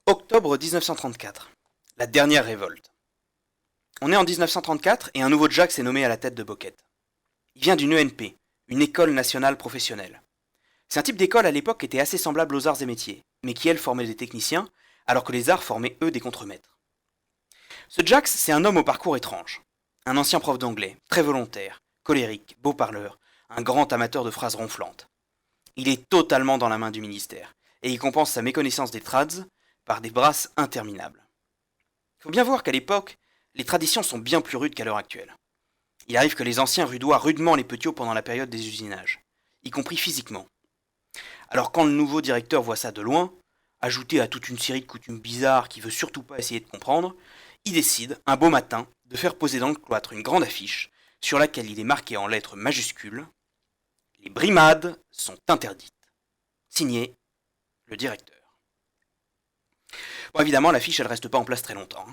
Octobre 1934. La dernière révolte. On est en 1934 et un nouveau Jax est nommé à la tête de Boquette. Il vient d'une ENP, une école nationale professionnelle. C'est un type d'école à l'époque qui était assez semblable aux arts et métiers, mais qui elle formait des techniciens, alors que les arts formaient eux des contremaîtres. Ce Jax, c'est un homme au parcours étrange. Un ancien prof d'anglais, très volontaire, colérique, beau parleur, un grand amateur de phrases ronflantes. Il est totalement dans la main du ministère, et il compense sa méconnaissance des trads par des brasses interminables. Il faut bien voir qu'à l'époque, les traditions sont bien plus rudes qu'à l'heure actuelle. Il arrive que les anciens rudoient rudement les petits pendant la période des usinages, y compris physiquement. Alors quand le nouveau directeur voit ça de loin, ajouté à toute une série de coutumes bizarres qu'il veut surtout pas essayer de comprendre, il décide, un beau matin, de faire poser dans le cloître une grande affiche sur laquelle il est marqué en lettres majuscules « Les brimades sont interdites ». Signé le directeur. Bon, évidemment, l'affiche, elle reste pas en place très longtemps.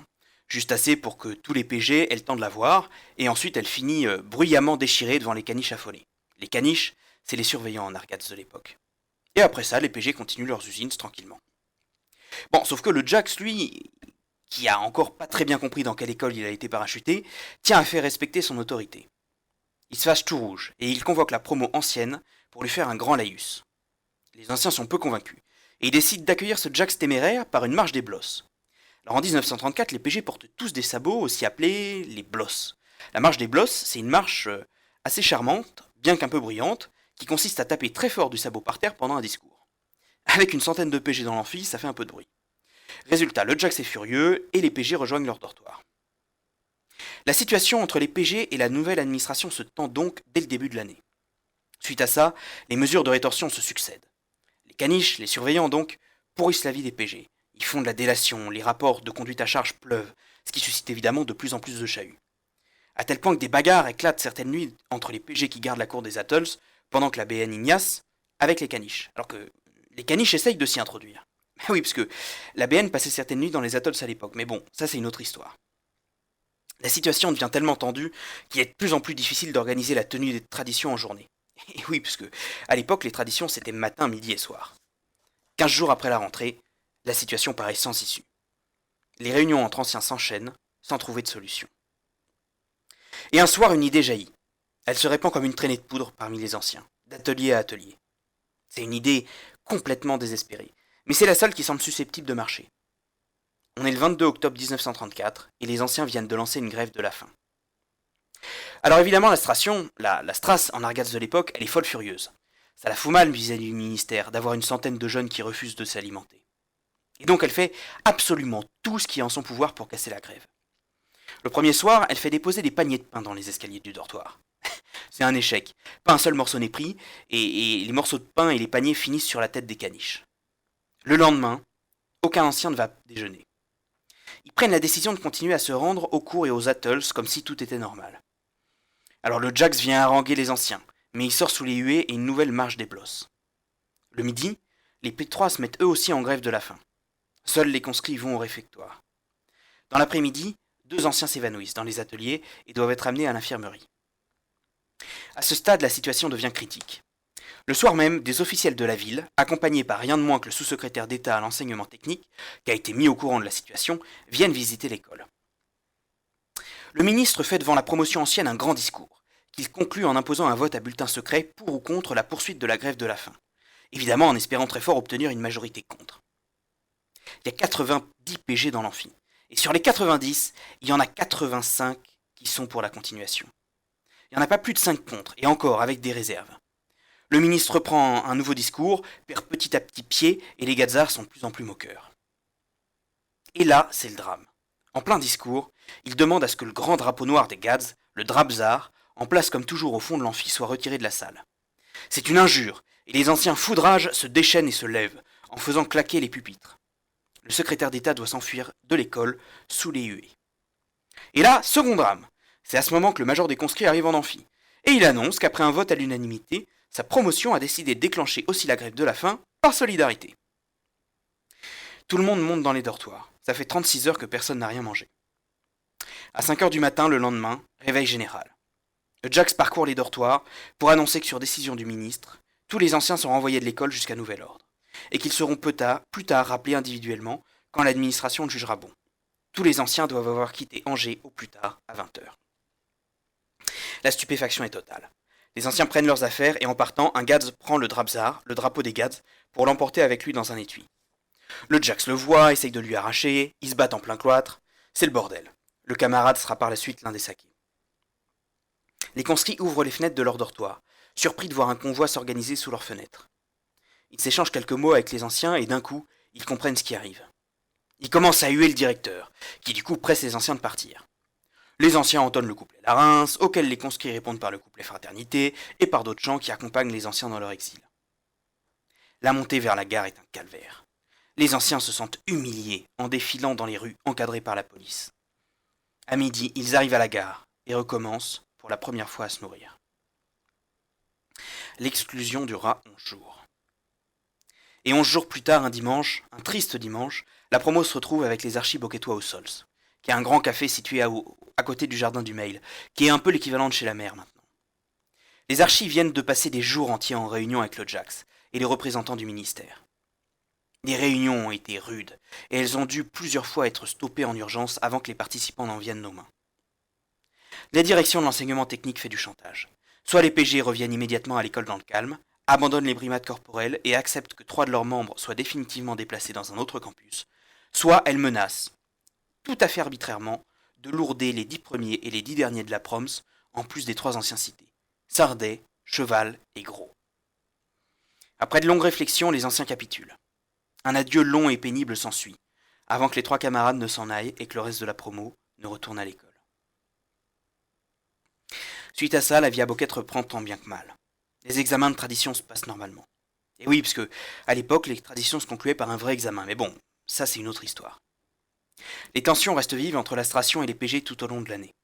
Juste assez pour que tous les PG aient le temps de la voir, et ensuite elle finit bruyamment déchirée devant les caniches affolées. Les caniches, c'est les surveillants en Argats de l'époque. Et après ça, les PG continuent leurs usines tranquillement. Bon, sauf que le Jax, lui, qui a encore pas très bien compris dans quelle école il a été parachuté, tient à faire respecter son autorité. Il se fâche tout rouge, et il convoque la promo ancienne pour lui faire un grand laïus. Les anciens sont peu convaincus, et ils décident d'accueillir ce Jax téméraire par une marche des blosses. Alors en 1934, les PG portent tous des sabots aussi appelés les blosses. La marche des blosses, c'est une marche assez charmante, bien qu'un peu bruyante, qui consiste à taper très fort du sabot par terre pendant un discours. Avec une centaine de PG dans l'amphi, ça fait un peu de bruit. Résultat, le Jax est furieux et les PG rejoignent leur dortoir. La situation entre les PG et la nouvelle administration se tend donc dès le début de l'année. Suite à ça, les mesures de rétorsion se succèdent. Les caniches, les surveillants donc, pourrissent la vie des PG. Ils font de la délation, les rapports de conduite à charge pleuvent, ce qui suscite évidemment de plus en plus de chahuts. À tel point que des bagarres éclatent certaines nuits entre les PG qui gardent la cour des atolls, pendant que la BN ignace avec les caniches. Alors que les caniches essayent de s'y introduire. Oui, parce que la BN passait certaines nuits dans les atolls à l'époque, mais bon, ça c'est une autre histoire. La situation devient tellement tendue qu'il est de plus en plus difficile d'organiser la tenue des traditions en journée. Et oui, parce que à l'époque, les traditions c'était matin, midi et soir. 15 jours après la rentrée, la situation paraît sans issue. Les réunions entre anciens s'enchaînent, sans trouver de solution. Et un soir, une idée jaillit. Elle se répand comme une traînée de poudre parmi les anciens, d'atelier à atelier. C'est une idée complètement désespérée, mais c'est la seule qui semble susceptible de marcher. On est le 22 octobre 1934, et les anciens viennent de lancer une grève de la faim. Alors évidemment, la Strasse en Argats de l'époque, elle est folle furieuse. Ça la fout mal vis-à-vis du ministère d'avoir une centaine de jeunes qui refusent de s'alimenter. Et donc elle fait absolument tout ce qui est en son pouvoir pour casser la grève. Le premier soir, elle fait déposer des paniers de pain dans les escaliers du dortoir. C'est un échec. Pas un seul morceau n'est pris, et les morceaux de pain et les paniers finissent sur la tête des caniches. Le lendemain, aucun ancien ne va déjeuner. Ils prennent la décision de continuer à se rendre aux cours et aux atolls comme si tout était normal. Alors le Jax vient haranguer les anciens, mais il sort sous les huées et une nouvelle marche des blosses. Le midi, les P3 se mettent eux aussi en grève de la faim. Seuls les conscrits vont au réfectoire. Dans l'après-midi, 2 anciens s'évanouissent dans les ateliers et doivent être amenés à l'infirmerie. À ce stade, la situation devient critique. Le soir même, des officiels de la ville, accompagnés par rien de moins que le sous-secrétaire d'État à l'enseignement technique, qui a été mis au courant de la situation, viennent visiter l'école. Le ministre fait devant la promotion ancienne un grand discours, qu'il conclut en imposant un vote à bulletin secret pour ou contre la poursuite de la grève de la faim, évidemment en espérant très fort obtenir une majorité contre. Il y a 90 PG dans l'amphi. Et sur les 90, il y en a 85 qui sont pour la continuation. Il n'y en a pas plus de 5 contre, et encore avec des réserves. Le ministre prend un nouveau discours, perd petit à petit pied, et les gazards sont de plus en plus moqueurs. Et là, c'est le drame. En plein discours, il demande à ce que le grand drapeau noir des Gads, le Drabzar, en place comme toujours au fond de l'amphi, soit retiré de la salle. C'est une injure, et les anciens foudrages se déchaînent et se lèvent, en faisant claquer les pupitres. Le secrétaire d'État doit s'enfuir de l'école sous les huées. Et là, second drame. C'est à ce moment que le major des conscrits arrive en amphi. Et il annonce qu'après un vote à l'unanimité, sa promotion a décidé de déclencher aussi la grève de la faim par solidarité. Tout le monde monte dans les dortoirs. Ça fait 36 heures que personne n'a rien mangé. À 5 heures du matin, le lendemain, réveil général. Le Jax parcourt les dortoirs pour annoncer que sur décision du ministre, tous les anciens sont renvoyés de l'école jusqu'à nouvel ordre. Et qu'ils seront plus tard rappelés individuellement quand l'administration le jugera bon. Tous les anciens doivent avoir quitté Angers au plus tard à 20h. La stupéfaction est totale. Les anciens prennent leurs affaires et en partant, un Gads prend le drapzar, le drapeau des Gads, pour l'emporter avec lui dans un étui. Le Jax le voit, essaye de lui arracher, ils se battent en plein cloître. C'est le bordel. Le camarade sera par la suite l'un des saqués. Les conscrits ouvrent les fenêtres de leur dortoir, surpris de voir un convoi s'organiser sous leurs fenêtres. Ils s'échangent quelques mots avec les anciens et d'un coup, ils comprennent ce qui arrive. Ils commencent à huer le directeur, qui du coup presse les anciens de partir. Les anciens entonnent le couplet Larins, auquel les conscrits répondent par le couplet Fraternité et par d'autres chants qui accompagnent les anciens dans leur exil. La montée vers la gare est un calvaire. Les anciens se sentent humiliés en défilant dans les rues encadrées par la police. À midi, ils arrivent à la gare et recommencent pour la première fois à se nourrir. L'exclusion dura 11 jours. Et 11 jours plus tard, un dimanche, un triste dimanche, la promo se retrouve avec les archis boquetois au Sols, qui est un grand café situé à côté du jardin du Mail, qui est un peu l'équivalent de chez la mer maintenant. Les archis viennent de passer des jours entiers en réunion avec le Jax et les représentants du ministère. Les réunions ont été rudes, et elles ont dû plusieurs fois être stoppées en urgence avant que les participants n'en viennent aux mains. La direction de l'enseignement technique fait du chantage. Soit les PG reviennent immédiatement à l'école dans le calme, abandonnent les brimades corporelles et acceptent que 3 de leurs membres soient définitivement déplacés dans un autre campus, soit elles menacent, tout à fait arbitrairement, de lourder les 10 premiers et les 10 derniers de la proms, en plus des 3 anciens cités, Sardet, Cheval et Gros. Après de longues réflexions, les anciens capitulent. Un adieu long et pénible s'ensuit, avant que les 3 camarades ne s'en aillent et que le reste de la promo ne retourne à l'école. Suite à ça, la vie à Boquette reprend tant bien que mal. Les examens de tradition se passent normalement. Et oui, parce que à l'époque, les traditions se concluaient par un vrai examen, mais bon, ça c'est une autre histoire. Les tensions restent vives entre l'astration et les PG tout au long de l'année.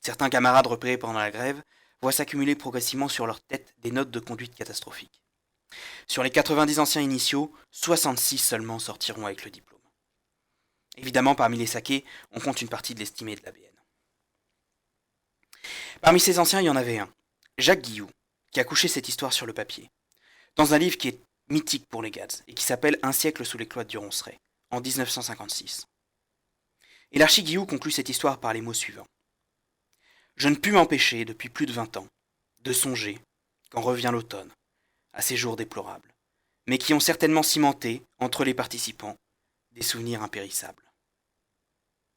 Certains camarades repérés pendant la grève voient s'accumuler progressivement sur leur tête des notes de conduite catastrophiques. Sur les 90 anciens initiaux, 66 seulement sortiront avec le diplôme. Évidemment, parmi les saqués, on compte une partie de l'estimé de l'ABN. Parmi ces anciens, il y en avait un, Jacques Guilloux, qui a couché cette histoire sur le papier, dans un livre qui est mythique pour les Gads et qui s'appelle Un siècle sous les cloîtres du Ronceret, en 1956. Et l'archi Guilloux conclut cette histoire par les mots suivants. Je ne pus m'empêcher, depuis plus de 20 ans, de songer, quand revient l'automne, à ces jours déplorables, mais qui ont certainement cimenté, entre les participants, des souvenirs impérissables.